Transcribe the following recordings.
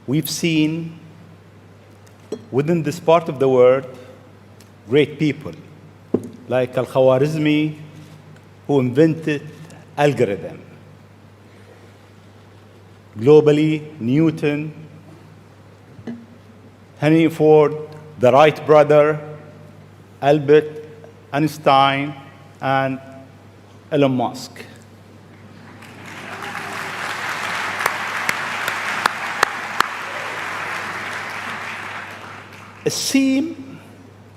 we've seen within this part of the world great people like Al-Khwarizmi, who invented algorithm. Globally, Newton, Henry Ford, the Wright brother, Albert Einstein, and Elon Musk. It seems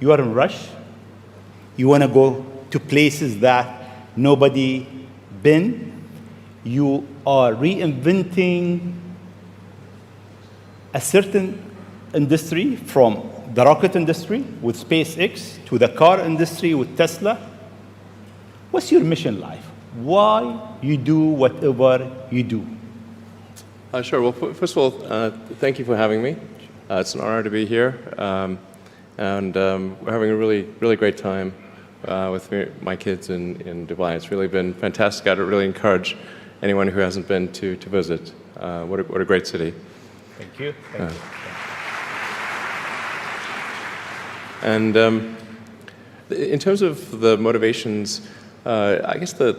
you are in rush. You want to go to places that nobody been. You are reinventing a certain industry, from the rocket industry with SpaceX to the car industry with Tesla. What's your mission in life? Why you do whatever you do? Sure. Well, first of all, thank you for having me. It's an honor to be here, and we're having a really great time with my kids in Dubai. It's really been fantastic. I'd really encourage anyone who hasn't been to visit. What a great city. Thank you. Thank you. And in terms of the motivations, I guess the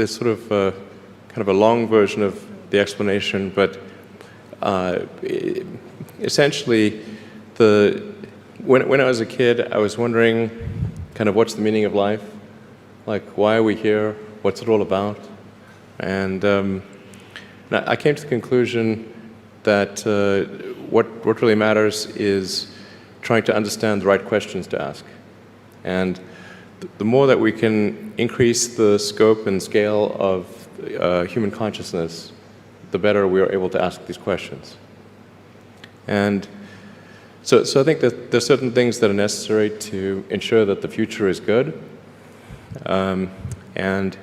sort of kind of a long version of the explanation, but essentially, when I was a kid, I was wondering kind of what's the meaning of life? Like, why are we here? What's it all about? And I came to the conclusion that what really matters is trying to understand the right questions to ask. And the more that we can increase the scope and scale of human consciousness, the better we are able to ask these questions. And so I think that there's certain things that are necessary to ensure that the future is good. And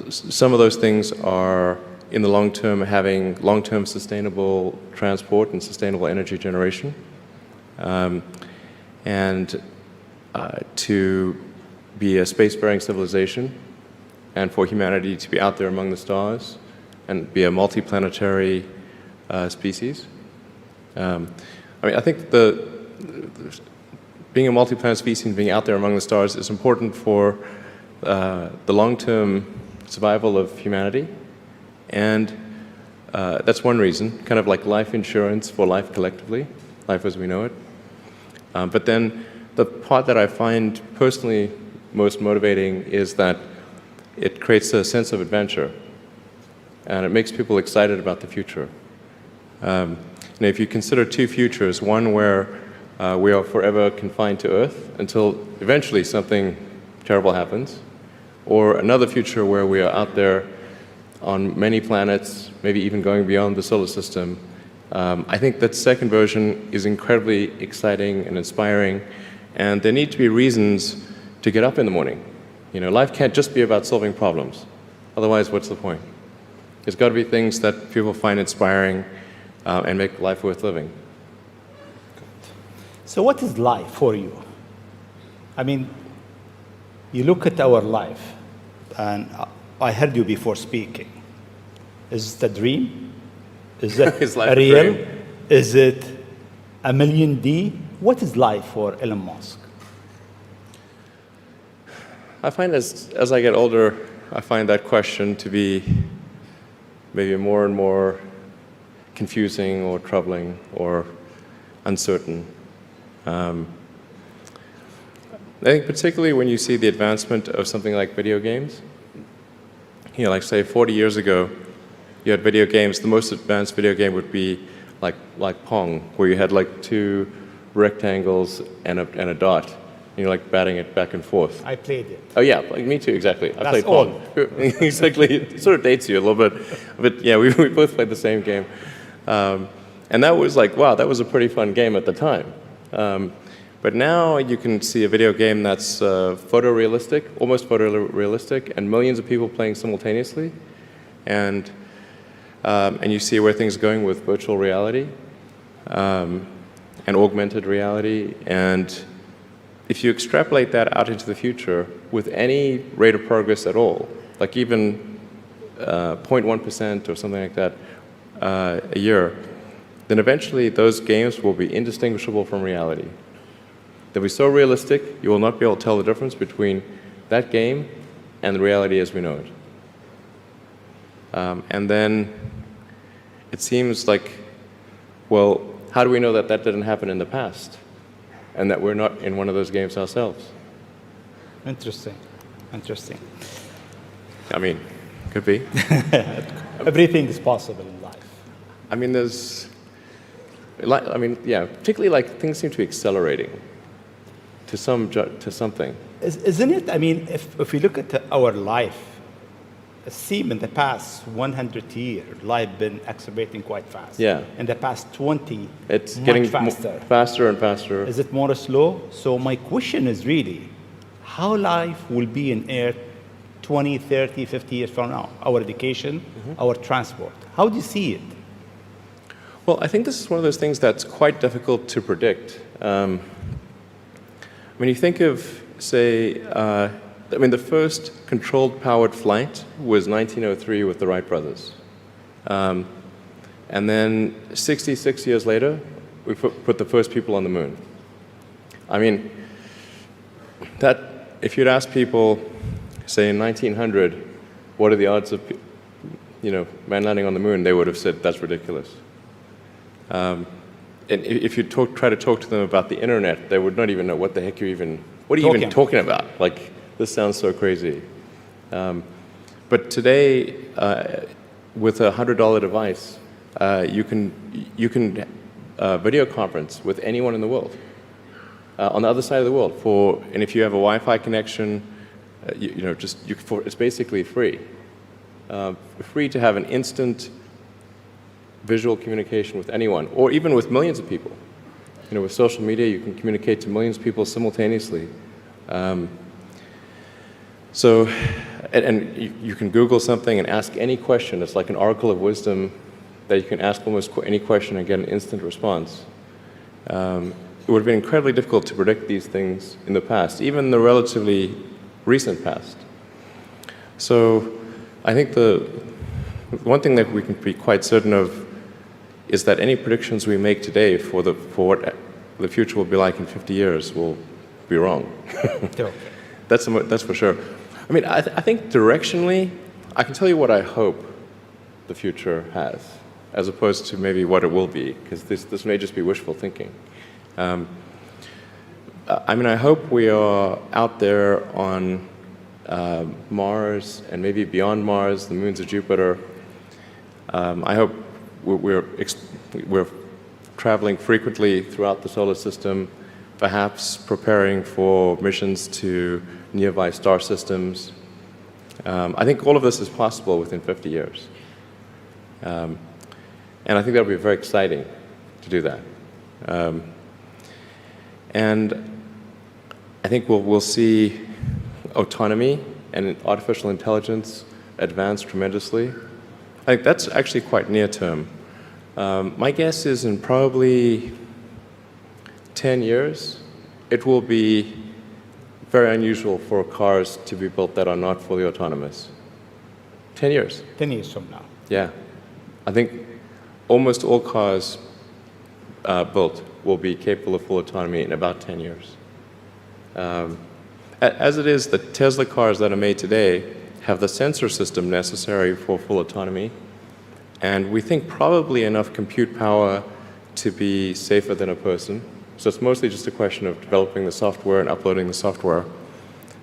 some of those things are, in the long term, having long-term sustainable transport and sustainable energy generation. And to be a spacefaring civilization, and for humanity to be out there among the stars and be a multi-planetary species. I mean, I think being a multi-planet species and being out there among the stars is important for the long-term survival of humanity. And that's one reason, kind of like life insurance for life collectively, life as we know it. But then the part that I find personally most motivating is that it creates a sense of adventure, and it makes people excited about the future. And if you consider two futures, one where we are forever confined to Earth until eventually something terrible happens, or another future where we are out there on many planets, maybe even going beyond the solar system, I think that second version is incredibly exciting and inspiring, and there need to be reasons to get up in the morning. You know, life can't just be about solving problems. Otherwise, what's the point? There's got to be things that people find inspiring and make life worth living. So what is life for you? I mean, you look at our life, and I heard you before speaking. Is it a dream? Is it Is life a real? dream? Is it a million D? What is life for Elon Musk? I find as I get older, I find that question to be maybe more and more confusing or troubling or uncertain. I think particularly when you see the advancement of something like video games, you know, like say 40 years ago, you had video games. The most advanced video game would be like Pong, where you had like two rectangles and a dot, and you're like batting it back and forth. I played it. Oh yeah, like me too, exactly. I That's played Pong. Exactly, it sort of dates you a little bit, but yeah, we both played the same game. And that was like, wow, that was a pretty fun game at the time. But now you can see a video game that's photorealistic, almost photorealistic, and millions of people playing simultaneously. And you see where things are going with virtual reality and augmented reality. And if you extrapolate that out into the future with any rate of progress at all, like even 0.1% or something like that, a year, then eventually those games will be indistinguishable from reality. They'll be so realistic, you will not be able to tell the difference between that game and the reality as we know it. And then it seems like, well, how do we know that that didn't happen in the past and that we're not in one of those games ourselves? Interesting. Interesting. I mean, could be. Everything is possible in life. I mean, yeah, particularly like things seem to be accelerating to something. Isn't it? I mean, if we look at our life, it seems in the past 100 years, life been accelerating quite fast. Yeah. In the past 20, It's much getting faster. faster and faster. Is it more slow? So my question is really, how life will be in Earth 20, 30, 50 years from now? Our education, our transport. How do you see it? Well, I think this is one of those things that's quite difficult to predict. When you think of, say, the first controlled powered flight was 1903 with the Wright brothers. And then 66 years later, we put the first people on the moon. I mean, if you'd ask people, say in 1900, what are the odds of, man landing on the moon, they would have said that's ridiculous. And if you try to talk to them about the internet, they would not even know what the heck what are you even talking about? Like, this sounds so crazy. But today, with a $100 device, you can video conference with anyone in the world, on the other side of the world. And if you have a Wi-Fi connection, it's basically free. Free to have an instant visual communication with anyone, or even with millions of people. With social media, you can communicate to millions of people simultaneously. You can Google something and ask any question. It's like an oracle of wisdom that you can ask almost any question and get an instant response. It would have been incredibly difficult to predict these things in the past, even the relatively recent past. So I think the one thing that we can be quite certain of is that any predictions we make today for what the future will be like in 50 years will be wrong. That's for sure. I mean, I think directionally, I can tell you what I hope the future has, as opposed to maybe what it will be, because this may just be wishful thinking. I hope we are out there on Mars and maybe beyond Mars, the moons of Jupiter. I hope we're traveling frequently throughout the solar system, perhaps preparing for missions to nearby star systems. I think all of this is possible within 50 years. And I think that would be very exciting to do that. And I think we'll see autonomy and artificial intelligence advance tremendously. I think that's actually quite near term. My guess is in probably 10 years, it will be very unusual for cars to be built that are not fully autonomous. 10 years. 10 years from now. Yeah. I think almost all cars built will be capable of full autonomy in about 10 years. As it is, the Tesla cars that are made today have the sensor system necessary for full autonomy, and we think probably enough compute power to be safer than a person. So it's mostly just a question of developing the software and uploading the software.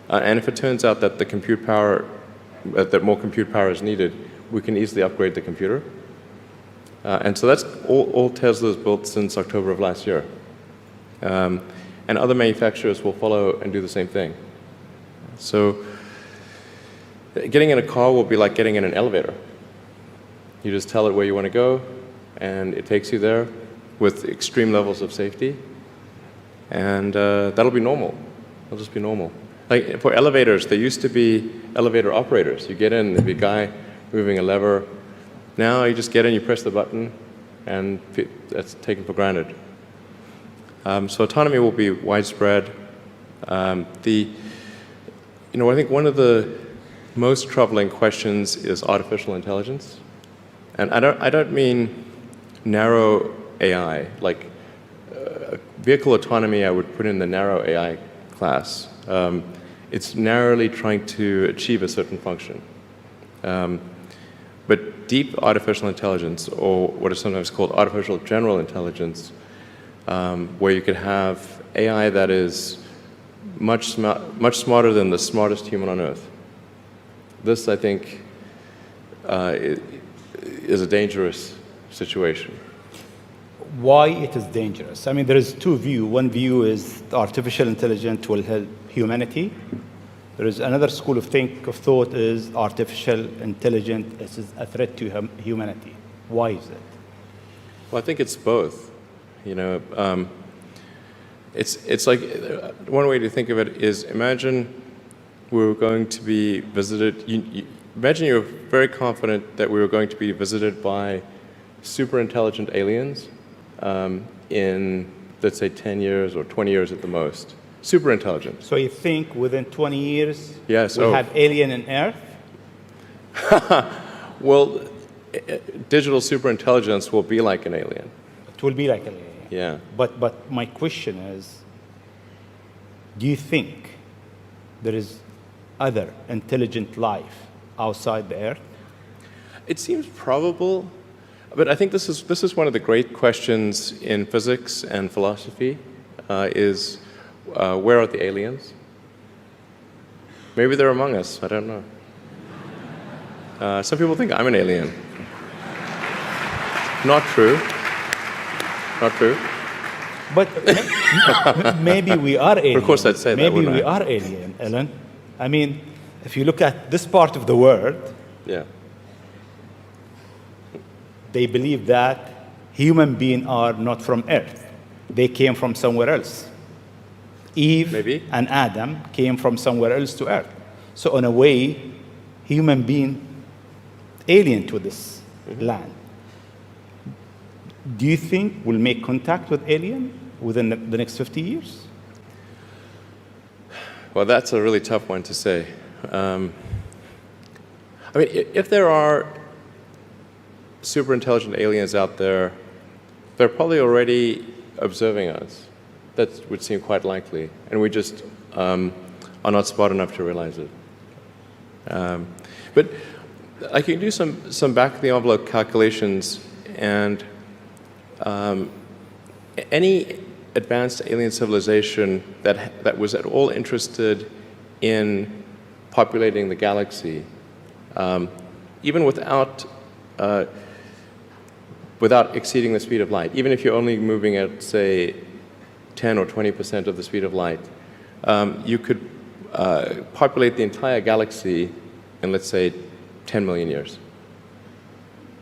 And if it turns out that the compute power, that more compute power is needed, we can easily upgrade the computer. And so that's all Tesla's built since October of last year. And other manufacturers will follow and do the same thing. So getting in a car will be like getting in an elevator. You just tell it where you want to go, and it takes you there with extreme levels of safety. And that'll be normal. It'll just be normal. Like for elevators, there used to be elevator operators. You get in, there'd be a guy moving a lever. Now you just get in, you press the button, and that's taken for granted. So autonomy will be widespread. I think one of the most troubling questions is artificial intelligence. And I don't mean narrow AI, like vehicle autonomy I would put in the narrow AI class. It's narrowly trying to achieve a certain function. But deep artificial intelligence, or what is sometimes called artificial general intelligence, where you could have AI that is much smarter than the smartest human on Earth. This, I think, is a dangerous situation. Why it is dangerous? I mean, there is two views. One view is artificial intelligence will help humanity. There is another school of thought is artificial intelligence is a threat to humanity. Why is it? Well, I think it's both. You know, it's like one way to think of it is imagine we were going to be visited. Imagine you're very confident that we were going to be visited by super intelligent aliens in, let's say, 10 years or 20 years at the most. Super intelligent. So you think within 20 years yes, we'll have alien in Earth? Well, digital superintelligence will be like an alien. It will be like an alien. Yeah. But my question is, do you think there is other intelligent life outside the Earth? It seems probable, but I think this is one of the great questions in physics and philosophy, is where are the aliens? Maybe they're among us, I don't know. Some people think I'm an alien. Not true. Not true. But maybe we are alien. Of course I'd say that, maybe wouldn't we I? are alien, Ellen. I mean, if you look at this part of the world, Yeah. they believe that human beings are not from Earth. They came from somewhere else. Eve Maybe. and Adam came from somewhere else to Earth. So in a way, human being alien to this land. Do you think we'll make contact with alien within the next 50 years? Well, that's a really tough one to say. I mean, if there are super intelligent aliens out there, they're probably already observing us. That would seem quite likely, and we just are not smart enough to realize it. But I can do some back-of-the-envelope calculations, and any advanced alien civilization that was at all interested in populating the galaxy, even without exceeding the speed of light, even if you're only moving at, say, 10 or 20% of the speed of light, you could populate the entire galaxy in, let's say, 10 million years.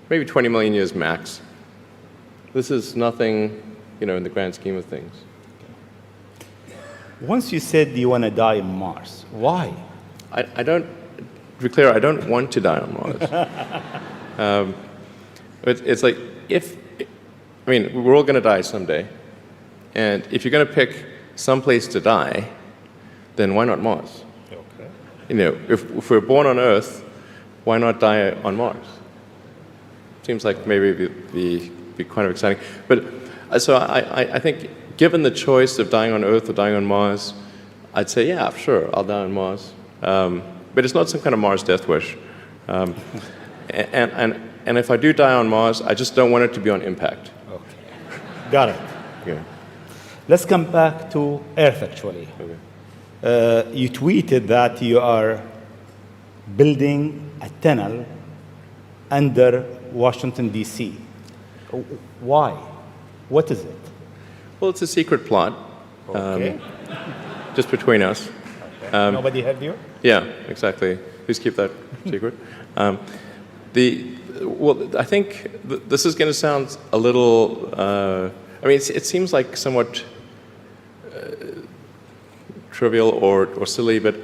Maybe 20 million years max. This is nothing, you know, in the grand scheme of things. Once you said you want to die on Mars, why? I don't, to be clear, I don't want to die on Mars. It's like, I mean, we're all going to die someday. And if you're going to pick some place to die, then why not Mars? Okay. You know, if we're born on Earth, why not die on Mars? Seems like maybe it'd be kind of exciting. But so I think given the choice of dying on Earth or dying on Mars, I'd say, yeah, sure, I'll die on Mars. But it's not some kind of Mars death wish. And if I do die on Mars, I just don't want it to be on impact. Okay. Got it. Yeah. Let's come back to Earth, actually. Okay. You tweeted that you are building a tunnel under Washington, D.C. Why? What is it? Well, it's a secret plot, Okay. just between us. Nobody heard you? Yeah, exactly. Please keep that secret. Well, I think this is going to sound a little. I mean, it seems like somewhat trivial or silly, but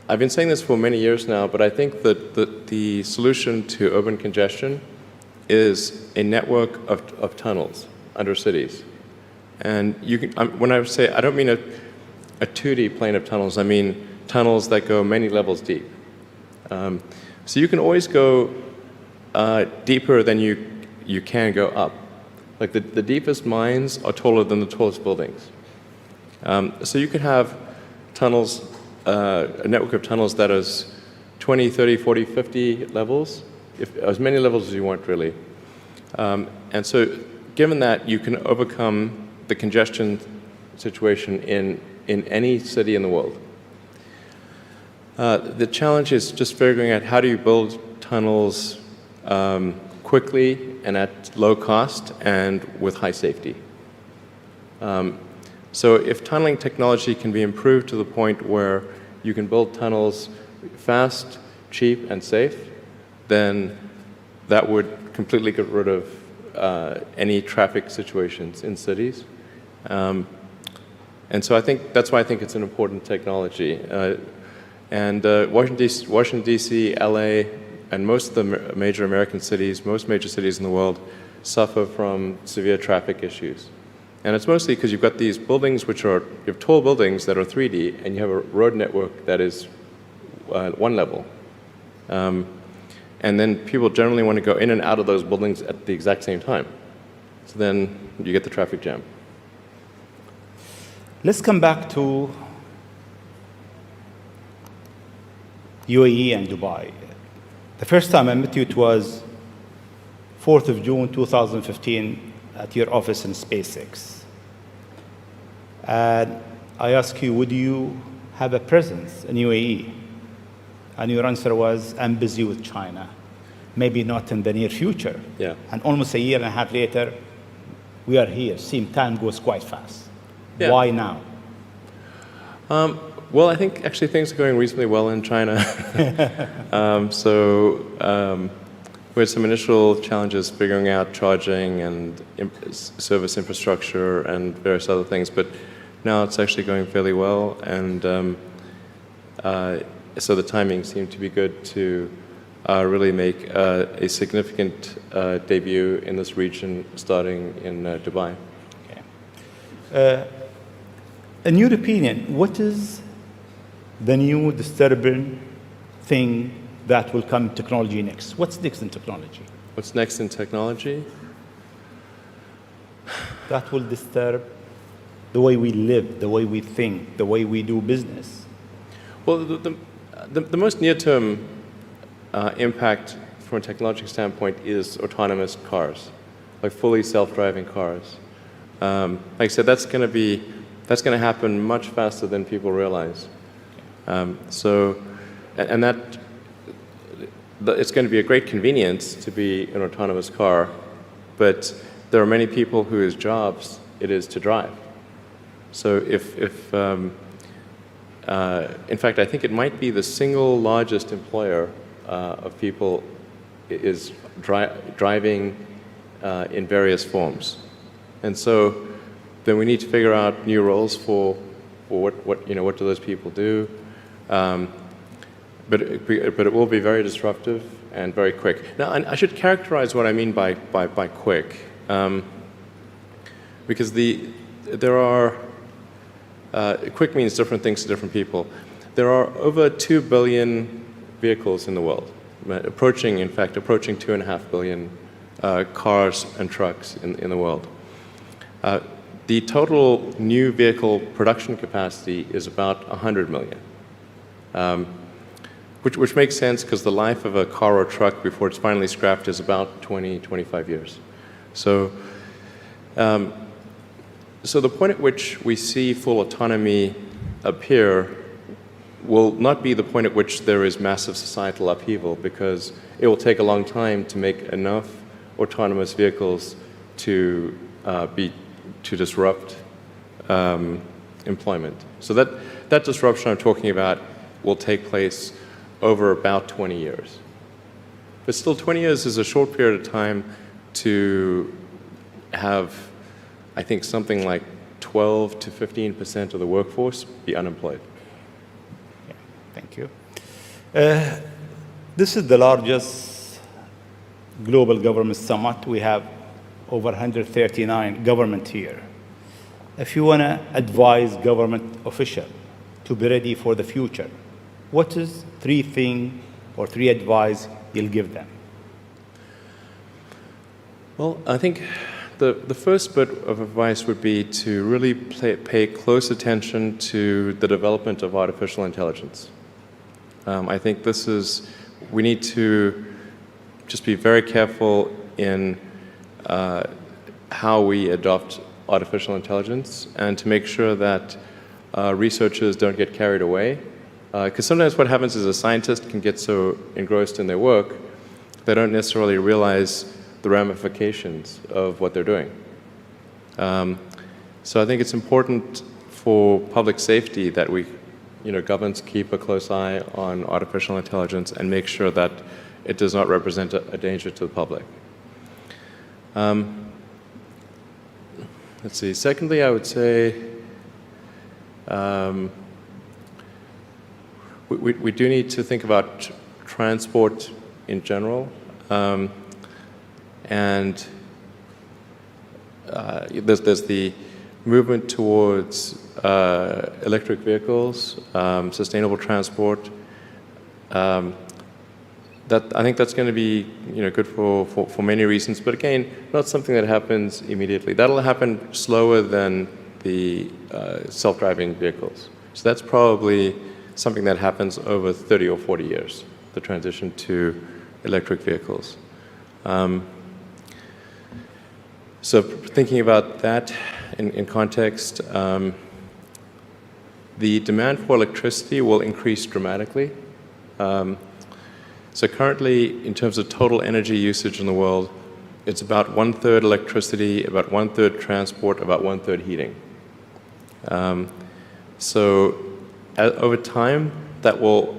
I've been saying this for many years now. But I think that the solution to urban congestion is a network of tunnels under cities. And you can, when I say, I don't mean a 2D plane of tunnels. I mean tunnels that go many levels deep. So you can always go deeper than you can go up. Like the deepest mines are taller than the tallest buildings. So you could have tunnels, a network of tunnels that is 20, 30, 40, 50 levels, as many levels as you want, really. And so given that, you can overcome the congestion situation in any city in the world. The challenge is just figuring out how do you build tunnels quickly and at low cost and with high safety. So if tunneling technology can be improved to the point where you can build tunnels fast, cheap, and safe, then that would completely get rid of any traffic situations in cities. And so that's why I think it's an important technology. Washington, D.C., LA, and most of the major American cities, most major cities in the world, suffer from severe traffic issues. And it's mostly because you've got these buildings you have tall buildings that are 3D, and you have a road network that is one level. And then people generally want to go in and out of those buildings at the exact same time. So then you get the traffic jam. Let's come back to UAE and Dubai. The first time I met you, it was 4th of June, 2015, at your office in SpaceX. And I asked you, would you have a presence in UAE? And your answer was, I'm busy with China. Maybe not in the near future. Yeah. And almost a year and a half later, we are here. Time goes quite fast. Yeah. Why now? Well, I think actually things are going reasonably well in China. We had some initial challenges figuring out charging and service infrastructure and various other things, but now it's actually going fairly well, and so the timing seemed to be good to really make a significant debut in this region, starting in Dubai. Okay. In your opinion, what is the new disturbing thing that will come in technology next? What's next in technology? What's next in technology? That will disturb the way we live, the way we think, the way we do business. Well, the most near-term impact from a technological standpoint is autonomous cars, like fully self-driving cars. Like I said, that's going to happen much faster than people realize. It's going to be a great convenience to be an autonomous car, but there are many people whose jobs it is to drive. So in fact, I think it might be the single largest employer of people is driving in various forms. And so then we need to figure out new roles for what do those people do. But it will be very disruptive and very quick. Now, I should characterize what I mean by quick, because quick means different things to different people. There are over 2 billion vehicles in the world, approaching 2.5 billion cars and trucks in the world. The total new vehicle production capacity is about 100 million. Which makes sense because the life of a car or truck before it's finally scrapped is about 20, 25 years. So the point at which we see full autonomy appear will not be the point at which there is massive societal upheaval, because it will take a long time to make enough autonomous vehicles to disrupt employment. So that disruption I'm talking about will take place over about 20 years. But still, 20 years is a short period of time to have, I think, something like 12 to 15% of the workforce be unemployed. Yeah, thank you. This is the largest global government summit. We have over 139 government here. If you want to advise government officials to be ready for the future, what is three advice you'll give them? Well, I think the first bit of advice would be to really pay close attention to the development of artificial intelligence. I think we need to just be very careful in how we adopt artificial intelligence and to make sure that researchers don't get carried away. Because sometimes what happens is a scientist can get so engrossed in their work, they don't necessarily realize the ramifications of what they're doing. So I think it's important for public safety that governments keep a close eye on artificial intelligence and make sure that it does not represent a danger to the public. Let's see. Secondly, I would say we do need to think about transport in general. And there's the movement towards electric vehicles, sustainable transport. I think that's going to be good for many reasons, but again, not something that happens immediately. That'll happen slower than the self-driving vehicles. So that's probably something that happens over 30 or 40 years, the transition to electric vehicles. So thinking about that in context, the demand for electricity will increase dramatically. So currently, in terms of total energy usage in the world, it's about 1/3 electricity, about 1/3 transport, about 1/3 heating. So over time, that will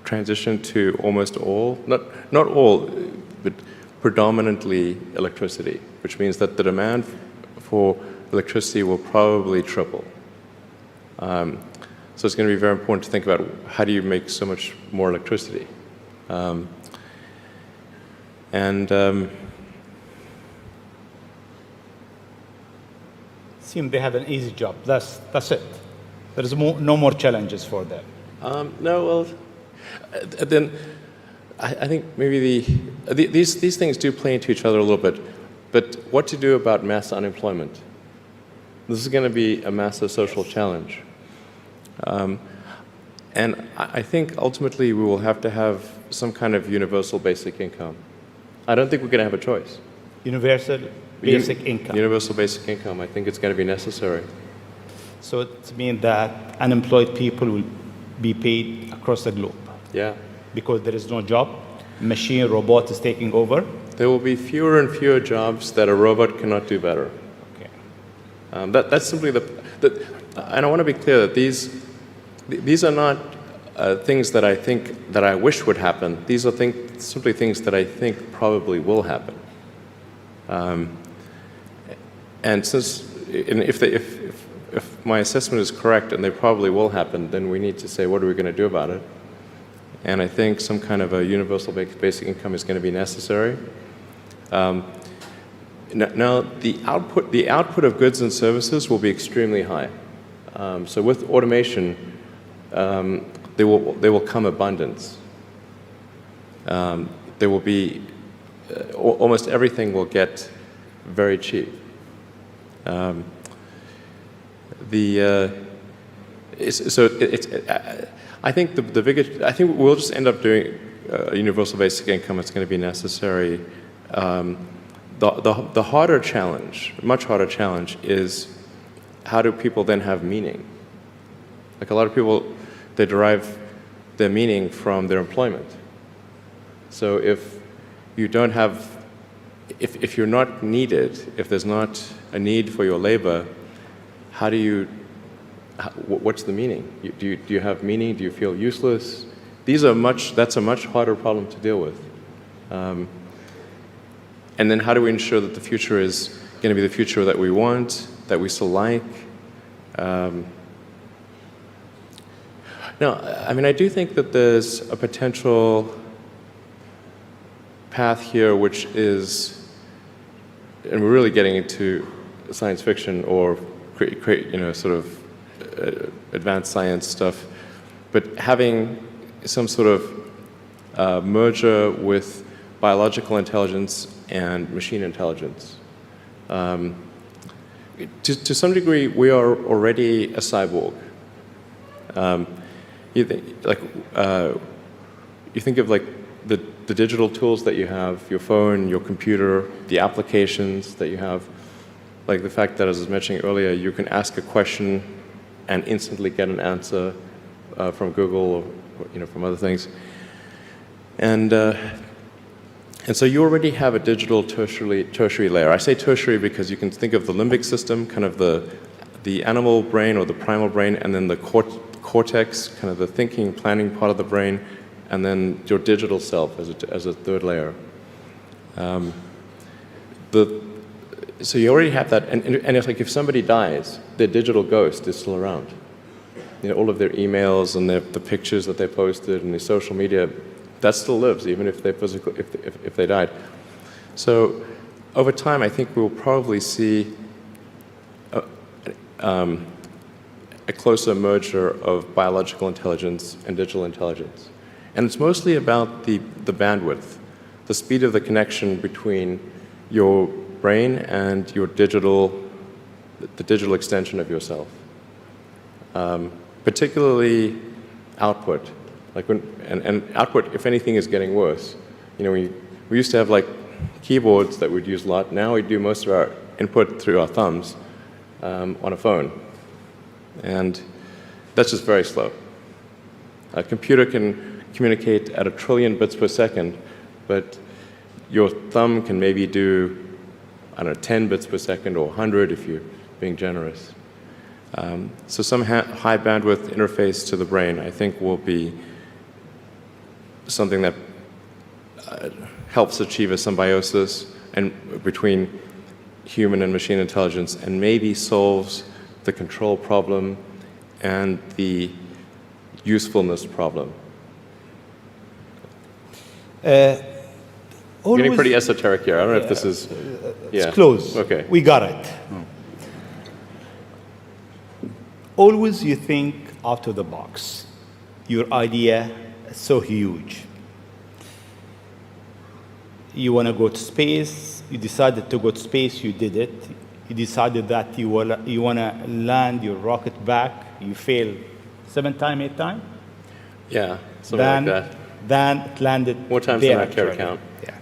transition to almost all, not all, but predominantly electricity, which means that the demand for electricity will probably triple. So it's going to be very important to think about how do you make so much more electricity. Seem they have an easy job. That's it. There is no more challenges for them. No, well, then I think maybe these things do play into each other a little bit. But what to do about mass unemployment? This is going to be a massive social challenge. And I think ultimately we will have to have some kind of universal basic income. I don't think we're going to have a choice. Universal basic income. Universal basic income, I think it's going to be necessary. So it means that unemployed people will be paid across the globe. Yeah. Because there is no job, robot is taking over. There will be fewer and fewer jobs that a robot cannot do better. Okay. That's simply and I want to be clear that these are not things that I think that I wish would happen. These are simply things that I think probably will happen. And if my assessment is correct and they probably will happen, then we need to say, what are we going to do about it? And I think some kind of a universal basic income is going to be necessary. Now, the output of goods and services will be extremely high. So with automation, there will come abundance. There will be almost everything will get very cheap. I think I think we'll just end up doing a universal basic income. It's going to be necessary. The harder challenge, much harder challenge, is how do people then have meaning? Like a lot of people, they derive their meaning from their employment. So if you don't have, if you're not needed, if there's not a need for your labor, how do you? What's the meaning? Do you have meaning? Do you feel useless? That's a much harder problem to deal with. And then how do we ensure that the future is going to be the future that we want, that we still like? No, I mean, I do think that there's a potential path here which is, and we're really getting into science fiction or sort of advanced science stuff, but having some sort of merger with biological intelligence and machine intelligence. To some degree, we are already a cyborg. You think of like the digital tools that you have, your phone, your computer, the applications that you have, like the fact that, as I was mentioning earlier, you can ask a question and instantly get an answer from Google or from other things. And so you already have a digital tertiary layer. I say tertiary because you can think of the limbic system, kind of the animal brain or the primal brain, and then the cortex, kind of the thinking, planning part of the brain, and then your digital self as a third layer. So you already have that, and it's like if somebody dies, their digital ghost is still around. All of their emails and the pictures that they posted and their social media, that still lives, even if they died. So over time, I think we'll probably see a closer merger of biological intelligence and digital intelligence. And it's mostly about the bandwidth, the speed of the connection between your brain and your the digital extension of yourself. Particularly output. And output, if anything, is getting worse. We used to have like keyboards that we'd use a lot. Now we do most of our input through our thumbs on a phone. And that's just very slow. A computer can communicate at 1 trillion bits per second, but your thumb can maybe do, 10 bits per second or 100 if you're being generous. So some high bandwidth interface to the brain, I think, will be something that helps achieve a symbiosis between human and machine intelligence, and maybe solves the control problem and the usefulness problem. Getting pretty esoteric here. I don't know if this is... It's close. Okay. We got it. Always you think out of the box. Your idea is so huge. You want to go to space. You decided to go to space. You did it. You decided that you want to land your rocket back. You failed 7 times, 8 times. Yeah, something like that. Then it landed more times than I care to count. Yeah.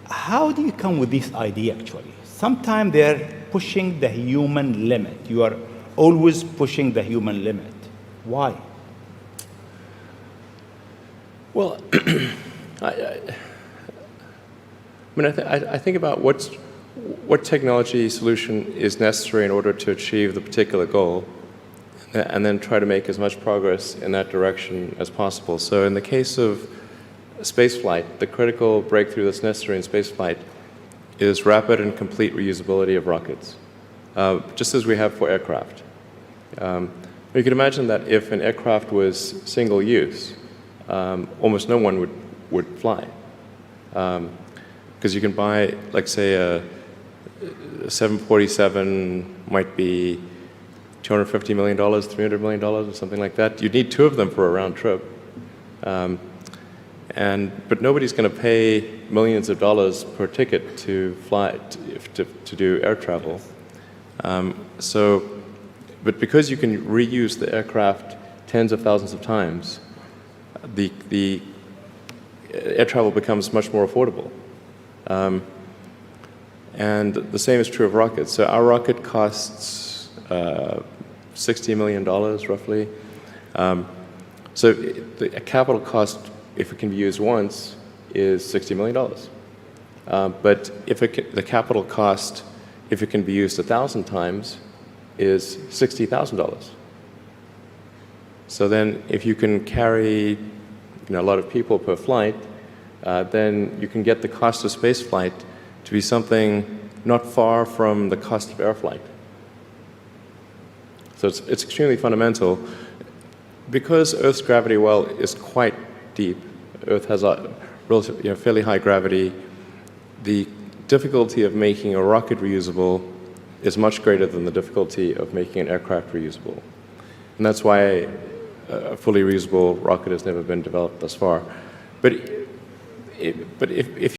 How do you come with this idea, actually? Sometimes they're pushing the human limit. You are always pushing the human limit. Why? Well, I think about what technology solution is necessary in order to achieve the particular goal, and then try to make as much progress in that direction as possible. So in the case of spaceflight, the critical breakthrough that's necessary in spaceflight is rapid and complete reusability of rockets, just as we have for aircraft. You can imagine that if an aircraft was single use, almost no one would fly. Because you can buy, like, say, a 747 might be $250 million, $300 million, or something like that. You'd need 2 of them for a round trip. But nobody's going to pay millions of dollars per ticket to fly, to do air travel. But because you can reuse the aircraft tens of thousands of times, the air travel becomes much more affordable. And the same is true of rockets. So our rocket costs $60 million, roughly. So the capital cost, if it can be used once, is $60 million. But the capital cost, if it can be used 1,000 times, is $60,000. So then if you can carry a lot of people per flight, then you can get the cost of space flight to be something not far from the cost of air flight. So it's extremely fundamental. Because Earth's gravity well is quite deep, Earth has a relatively, fairly high gravity, the difficulty of making a rocket reusable is much greater than the difficulty of making an aircraft reusable. And that's why a fully reusable rocket has never been developed thus far. But if